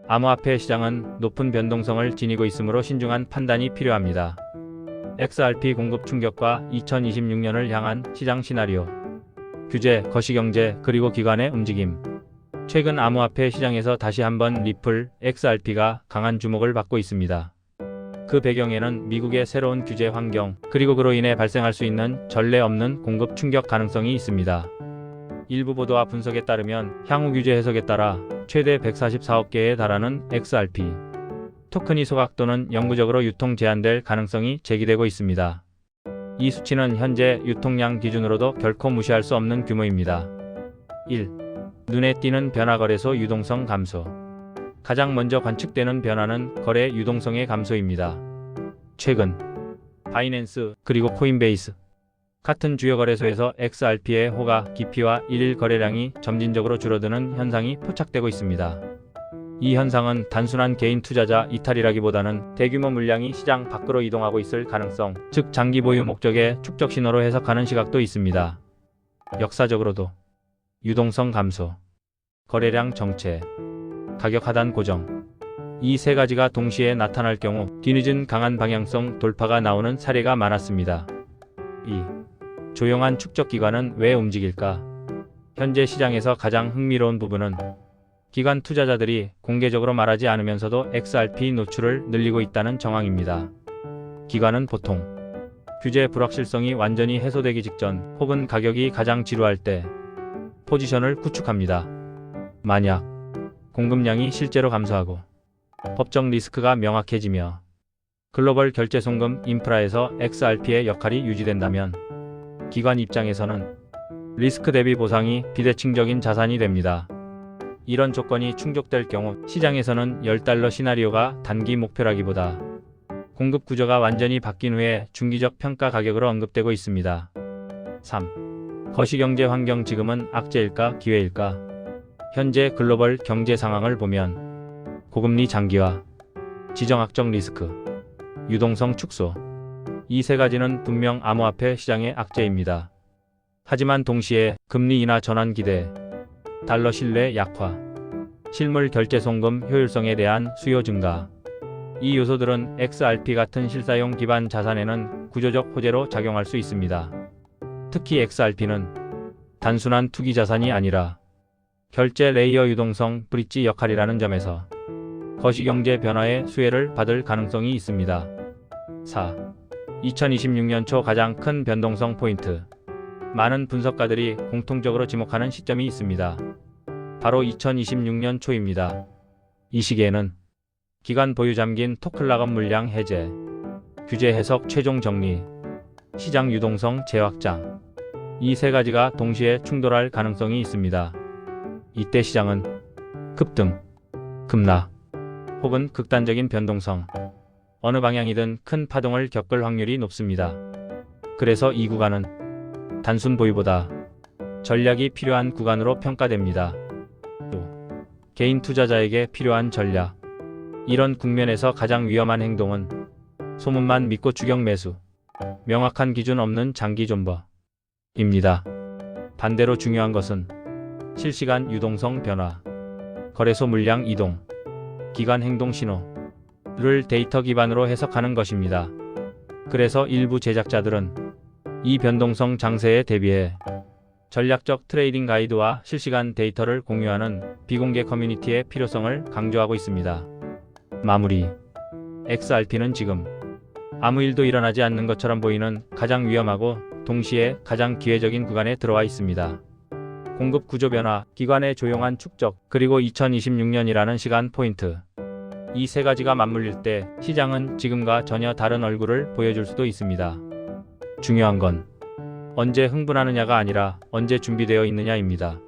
암호화폐 시장은 높은 변동성을 지니고 있으므로 신중한 판단이 필요합니다. XRP 공급 충격과 2026년을 향한 시장 시나리오, 규제, 거시경제, 그리고 기관의 움직임. 최근 암호화폐 시장에서 다시 한번 리플, XRP가 강한 주목을 받고 있습니다. 그 배경에는 미국의 새로운 규제 환경, 그리고 그로 인해 발생할 수 있는 전례 없는 공급 충격 가능성이 있습니다. 일부 보도와 분석에 따르면 향후 규제 해석에 따라 최대 144억 개에 달하는 XRP 토큰이 소각 또는 영구적으로 유통 제한될 가능성이 제기되고 있습니다. 이 수치는 현재 유통량 기준으로도 결코 무시할 수 없는 규모입니다. 1. 눈에 띄는 변화 거래소 유동성 감소. 가장 먼저 관측되는 변화는 거래 유동성의 감소입니다. 최근 바이낸스 그리고 코인베이스 같은 주요 거래소에서 XRP의 호가 깊이와 일일 거래량이 점진적으로 줄어드는 현상이 포착되고 있습니다. 이 현상은 단순한 개인 투자자 이탈이라기보다는 대규모 물량이 시장 밖으로 이동하고 있을 가능성, 즉 장기 보유 목적의 축적 신호로 해석하는 시각도 있습니다. 역사적으로도 유동성 감소, 거래량 정체, 가격 하단 고정, 이 세 가지가 동시에 나타날 경우 뒤늦은 강한 방향성 돌파가 나오는 사례가 많았습니다. 2. 조용한 축적 기관은 왜 움직일까? 현재 시장에서 가장 흥미로운 부분은 기관 투자자들이 공개적으로 말하지 않으면서도 XRP 노출을 늘리고 있다는 정황입니다. 기관은 보통 규제 불확실성이 완전히 해소되기 직전 혹은 가격이 가장 지루할 때 포지션을 구축합니다. 만약 공급량이 실제로 감소하고 법적 리스크가 명확해지며 글로벌 결제 송금 인프라에서 XRP의 역할이 유지된다면 기관 입장에서는 리스크 대비 보상이 비대칭적인 자산이 됩니다. 이런 조건이 충족될 경우 시장에서는 $10 시나리오가 단기 목표라기보다 공급 구조가 완전히 바뀐 후에 중기적 평가 가격으로 언급되고 있습니다. 3. 거시경제 환경 지금은 악재일까 기회일까? 현재 글로벌 경제 상황을 보면 고금리 장기화, 지정학적 리스크, 유동성 축소, 이 세 가지는 분명 암호화폐 시장의 악재입니다. 하지만 동시에 금리 인하 전환 기대, 달러 신뢰 약화, 실물 결제 송금 효율성에 대한 수요 증가, 이 요소들은 XRP 같은 실사용 기반 자산에는 구조적 호재로 작용할 수 있습니다. 특히 XRP는 단순한 투기 자산이 아니라 결제 레이어 유동성 브릿지 역할이라는 점에서 거시경제 변화의 수혜를 받을 가능성이 있습니다. 4. 2026년 초 가장 큰 변동성 포인트. 많은 분석가들이 공통적으로 지목하는 시점이 있습니다. 바로 2026년 초입니다. 이 시기에는 기관 보유 잠긴 토클락업 물량 해제, 규제 해석 최종 정리, 시장 유동성 재확장, 이 세 가지가 동시에 충돌할 가능성이 있습니다. 이때 시장은 급등, 급락, 혹은 극단적인 변동성, 어느 방향이든 큰 파동을 겪을 확률이 높습니다. 그래서 이 구간은 단순 보유보다 전략이 필요한 구간으로 평가됩니다. 또 개인 투자자에게 필요한 전략. 이런 국면에서 가장 위험한 행동은 소문만 믿고 추격 매수, 명확한 기준 없는 장기 존버입니다. 반대로 중요한 것은 실시간 유동성 변화, 거래소 물량 이동, 기관 행동 신호를 데이터 기반으로 해석하는 것입니다. 그래서 일부 제작자들은 이 변동성 장세에 대비해 전략적 트레이딩 가이드와 실시간 데이터를 공유하는 비공개 커뮤니티의 필요성을 강조하고 있습니다. 마무리. XRP는 지금 아무 일도 일어나지 않는 것처럼 보이는 가장 위험하고 동시에 가장 기회적인 구간에 들어와 있습니다. 공급 구조 변화, 기관의 조용한 축적, 그리고 2026년이라는 시간 포인트. 이 세 가지가 맞물릴 때 시장은 지금과 전혀 다른 얼굴을 보여줄 수도 있습니다. 중요한 건 언제 흥분하느냐가 아니라 언제 준비되어 있느냐입니다.